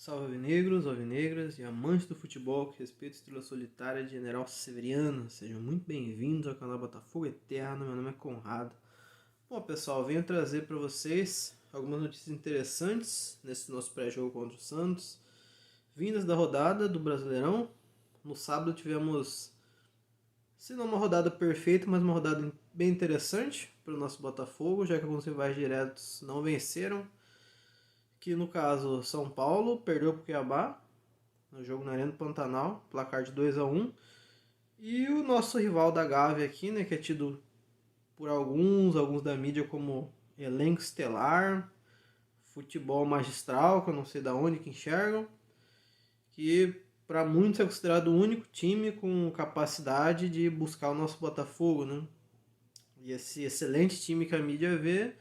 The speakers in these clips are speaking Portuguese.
Salve alvinegros, alvinegras e amantes do futebol que respeita a estrela solitária de General Severiano. Sejam muito bem-vindos ao canal Botafogo Eterno, meu nome é Conrado. Bom pessoal, venho trazer para vocês algumas notícias interessantes nesse nosso pré-jogo contra o Santos. Vindas da rodada do Brasileirão. No sábado tivemos, se não uma rodada perfeita, mas uma rodada bem interessante para o nosso Botafogo, já que alguns rivais diretos não venceram. Que no caso São Paulo perdeu para o Cuiabá no jogo na Arena do Pantanal, placar de 2-1. E o nosso rival da Gávea aqui, né, que é tido por alguns da mídia como elenco estelar, futebol magistral, que eu não sei da onde que enxergam, que para muitos é considerado o único time com capacidade de buscar o nosso Botafogo, né? E esse excelente time que a mídia vê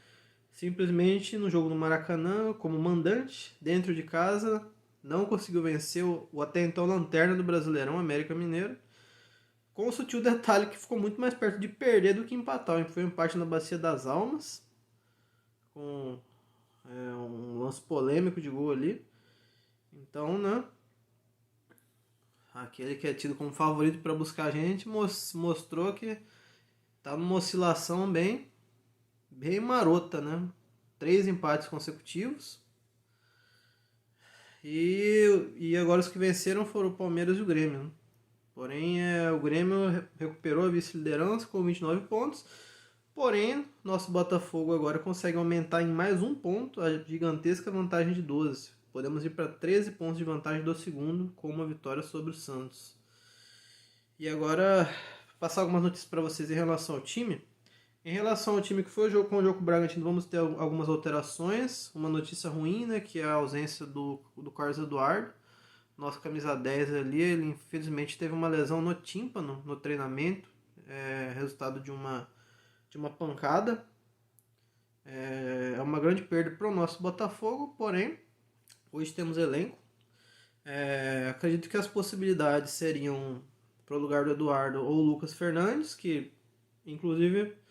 simplesmente no jogo no Maracanã, como mandante, dentro de casa, não conseguiu vencer o até então lanterna do Brasileirão, América Mineiro, com o sutil detalhe que ficou muito mais perto de perder do que empatar. Foi um empate na Bacia das Almas, com um lance polêmico de gol ali. Então, né, aquele que é tido como favorito para buscar a gente mostrou que tá numa oscilação bem marota, né? 3 empates consecutivos. E agora os que venceram foram o Palmeiras e o Grêmio. Né? Porém, o Grêmio recuperou a vice-liderança com 29 pontos. Porém, nosso Botafogo agora consegue aumentar em mais um ponto a gigantesca vantagem de 12. Podemos ir para 13 pontos de vantagem do segundo com uma vitória sobre o Santos. E agora, passar algumas notícias para vocês em relação ao time. Em relação ao time que foi o jogo com o Diogo Bragantino, vamos ter algumas alterações. Uma notícia ruim, né, que é a ausência do Carlos Eduardo. Nosso camisa 10 ali, ele infelizmente teve uma lesão no tímpano no treinamento, resultado de uma pancada. É uma grande perda para o nosso Botafogo, porém, hoje temos elenco. Acredito que as possibilidades seriam para o lugar do Eduardo ou o Lucas Fernandes, que inclusive,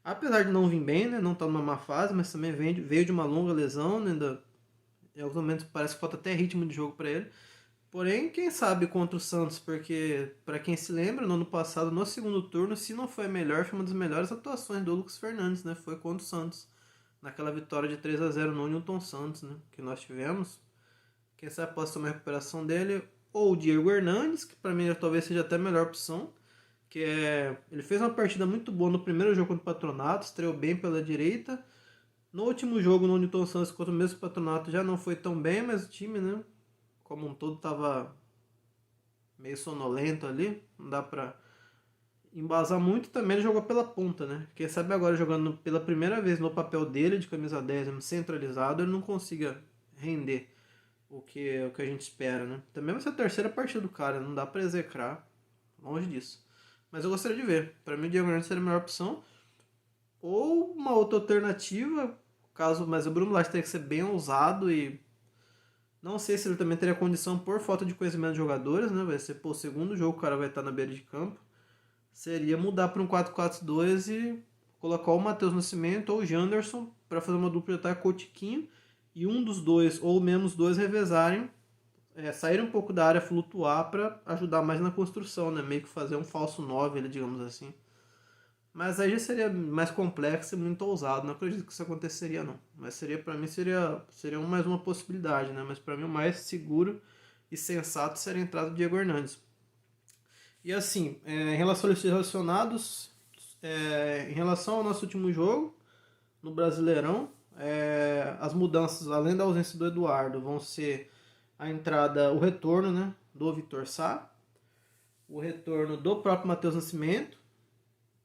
apesar de não vir bem, né, não está numa má fase, mas também veio de uma longa lesão, né, em alguns momentos parece que falta até ritmo de jogo para ele. Porém, quem sabe contra o Santos, porque, para quem se lembra, no ano passado, no segundo turno, se não foi a melhor, foi uma das melhores atuações do Lucas Fernandes, né? Foi contra o Santos, naquela vitória de 3-0 no Newton Santos, né? Que nós tivemos. Quem sabe possa tomar a recuperação dele, ou o Diego Hernandes, que para mim talvez seja até a melhor opção, ele fez uma partida muito boa no primeiro jogo contra o Patronato, estreou bem pela direita. No último jogo no Newton Santos contra o mesmo Patronato já não foi tão bem, mas o time, né, como um todo estava meio sonolento ali, não dá pra embasar muito. Também ele jogou pela ponta, né? Quem sabe agora jogando pela primeira vez no papel dele de camisa 10 centralizado, ele não consiga render o que a gente espera, né? Também vai ser a terceira partida do cara, não dá pra execrar, longe disso. Mas eu gostaria de ver. Para mim o Diego Hernandes seria a melhor opção. Ou uma outra alternativa, mas o Bruno Lage teria que ser bem ousado e não sei se ele também teria condição por falta de conhecimento de jogadores, né? Vai ser o segundo jogo, o cara vai estar na beira de campo. Seria mudar para um 4-4-2 e colocar o Matheus Nascimento ou o Janderson para fazer uma dupla de ataque com o Tiquinho e um dos dois, ou mesmo os dois, revezarem, sair um pouco da área, flutuar para ajudar mais na construção, né? Meio que fazer um falso 9, digamos assim. Mas aí já seria mais complexo e muito ousado. Não acredito que isso aconteceria, não. Mas para mim seria mais uma possibilidade, né? Mas para mim o mais seguro e sensato seria a entrada do Diego Hernandes. E assim, em relação aos relacionados, em relação ao nosso último jogo no Brasileirão, as mudanças, além da ausência do Eduardo, vão ser a entrada, o retorno, né, do Vitor Sá, o retorno do próprio Matheus Nascimento,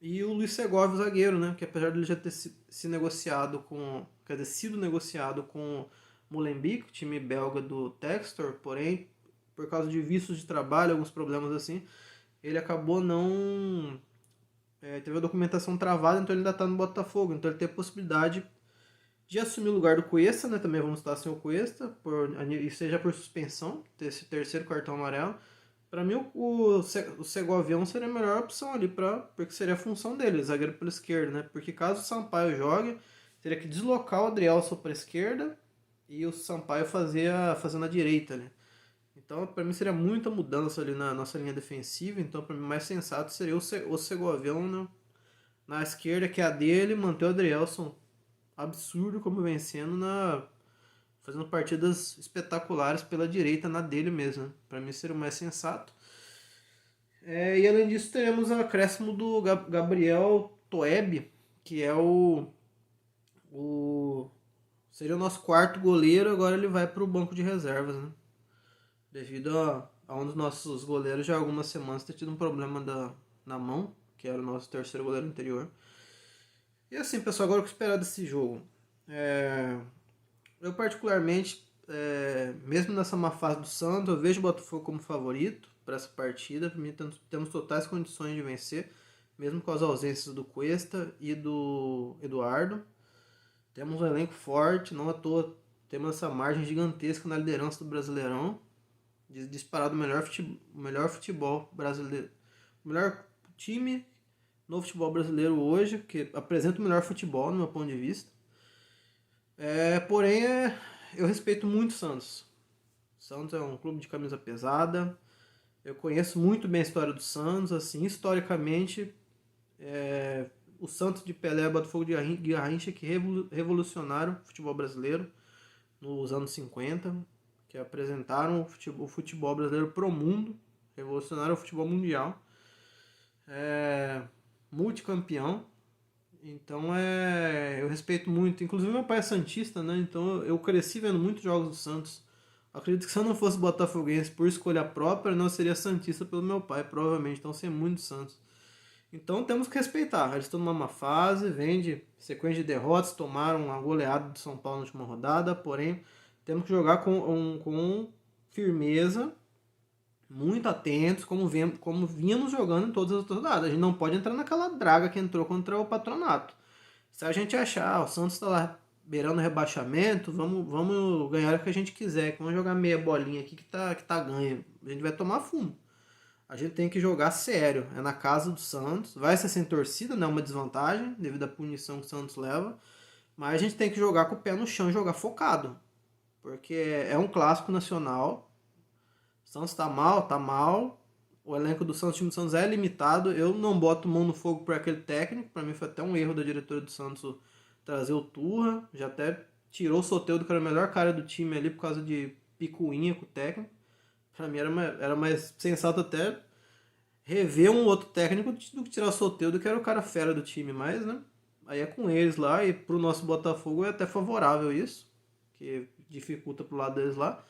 e o Luiz Segovia, o zagueiro, né? Que apesar de ele já ter sido negociado com o Molenbeek, o time belga do Textor, porém, por causa de vícios de trabalho, alguns problemas assim, ele acabou não... teve a documentação travada, então ele ainda está no Botafogo. Então ele tem a possibilidade de assumir o lugar do Cuesta, né? Também vamos estar sem o Cuesta, e seja por suspensão, ter esse terceiro cartão amarelo. Para mim, o Segovião seria a melhor opção ali, porque seria a função dele, zagueiro pela esquerda, né? Porque caso o Sampaio jogue, teria que deslocar o Adrielson para a esquerda e o Sampaio fazendo a direita, né? Então, para mim seria muita mudança ali na nossa linha defensiva, então para mim mais sensato seria o Segovião na esquerda, que é a dele, manter o Adrielson absurdo como vencendo fazendo partidas espetaculares pela direita na dele mesmo. Né? Para mim seria o mais sensato. E além disso teremos o acréscimo do Gabriel Toeb, que é o seria o nosso quarto goleiro, agora ele vai para o banco de reservas, né? Devido a um dos nossos goleiros já há algumas semanas ter tido um problema na mão, que era o nosso terceiro goleiro anterior. E assim, pessoal, agora o que esperar desse jogo? Eu particularmente, mesmo nessa má fase do Santos, eu vejo o Botafogo como favorito para essa partida. Para mim, temos totais condições de vencer, mesmo com as ausências do Cuesta e do Eduardo. Temos um elenco forte, não à toa temos essa margem gigantesca na liderança do Brasileirão. Disparado o melhor futebol brasileiro. O melhor time no futebol brasileiro hoje, que apresenta o melhor futebol, no meu ponto de vista. Porém, eu respeito muito o Santos. O Santos é um clube de camisa pesada. Eu conheço muito bem a história do Santos. Assim, historicamente, o Santos de Pelé e Botafogo de Garrincha que revolucionaram o futebol brasileiro nos anos 50, que apresentaram o futebol brasileiro pro mundo, revolucionaram o futebol mundial. Multicampeão. Então eu respeito muito. Inclusive meu pai é santista, né? Então eu cresci vendo muitos jogos do Santos. Acredito que se eu não fosse botafoguense por escolha própria, não seria santista pelo meu pai, provavelmente. Então sei muito do Santos. Então temos que respeitar. Eles estão numa má fase, vem de sequência de derrotas, tomaram uma goleada do São Paulo na última rodada, porém temos que jogar com firmeza, muito atentos, como vínhamos jogando em todas as outras rodadas. A gente não pode entrar naquela draga que entrou contra o Patronato. Se a gente achar, o Santos está lá beirando o rebaixamento, vamos ganhar o que a gente quiser, vamos jogar meia bolinha aqui que tá ganho. A gente vai tomar fumo. A gente tem que jogar sério. É na casa do Santos. Vai ser sem torcida, não é uma desvantagem, devido à punição que o Santos leva. Mas a gente tem que jogar com o pé no chão e jogar focado. Porque é um clássico nacional. O Santos tá mal. O elenco do Santos, o time do Santos é limitado. Eu não boto mão no fogo por aquele técnico. Para mim foi até um erro da diretora do Santos trazer o Turra. Já até tirou o Soteldo, que era o melhor cara do time ali, por causa de picuinha com o técnico. Pra mim era mais sensato até rever um outro técnico do que tirar o Soteldo, que era o cara fera do time. Mas, né? Aí é com eles lá. E pro nosso Botafogo é até favorável isso. Que dificulta pro lado deles lá.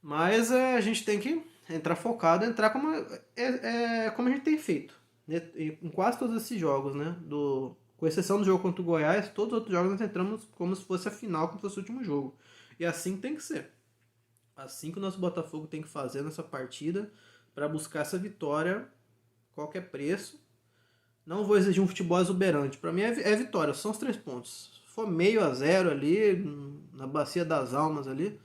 Mas a gente tem que entrar focado, entrar como a gente tem feito. Né? Em quase todos esses jogos, né? Com exceção do jogo contra o Goiás, todos os outros jogos nós entramos como se fosse a final, como se fosse o último jogo. E assim tem que ser. Assim que o nosso Botafogo tem que fazer nessa partida para buscar essa vitória a qualquer preço. Não vou exigir um futebol exuberante. Para mim é vitória, são os 3 pontos. Se for 0-0 ali, na bacia das almas ali,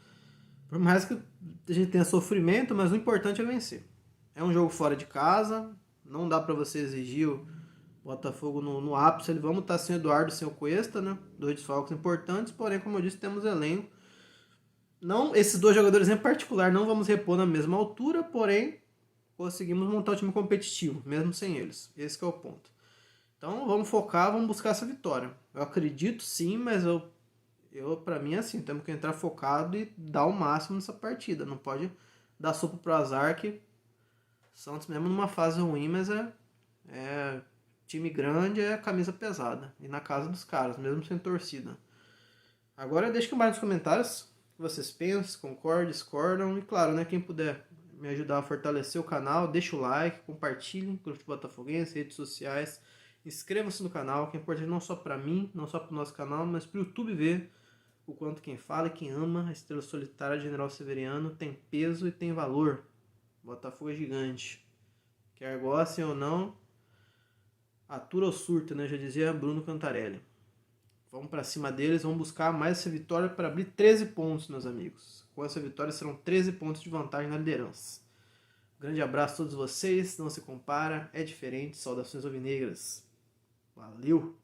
por mais que a gente tenha sofrimento, mas o importante é vencer. É um jogo fora de casa, não dá para você exigir o Botafogo no ápice. Vamos estar sem o Eduardo e sem o Cuesta, né? 2 desfalques importantes, porém, como eu disse, temos elenco. Não, esses 2 jogadores em particular não vamos repor na mesma altura, porém conseguimos montar um time competitivo, mesmo sem eles. Esse é o ponto. Então vamos focar, vamos buscar essa vitória. Eu acredito sim, mas para mim é assim, temos que entrar focado e dar o máximo nessa partida. Não pode dar sopa pro azar, que Santos mesmo numa fase ruim, mas é time grande, é camisa pesada. E na casa dos caras, mesmo sem torcida. Agora deixa aqui embaixo nos comentários o que vocês pensam, concordam, discordam. E claro, né, quem puder me ajudar a fortalecer o canal, deixa o like, compartilhe, grupo de Botafoguense, redes sociais. Inscreva-se no canal, que é importante não só para mim, não só para o nosso canal, mas para o YouTube ver o quanto quem fala e quem ama a Estrela Solitária General Severiano tem peso e tem valor. Botafogo é gigante. Quer gostem ou não, atura ou surta, né? Já dizia Bruno Cantarelli. Vamos para cima deles, vamos buscar mais essa vitória para abrir 13 pontos, meus amigos. Com essa vitória serão 13 pontos de vantagem na liderança. Grande abraço a todos vocês, não se compara, é diferente. Saudações alvinegras. Valeu!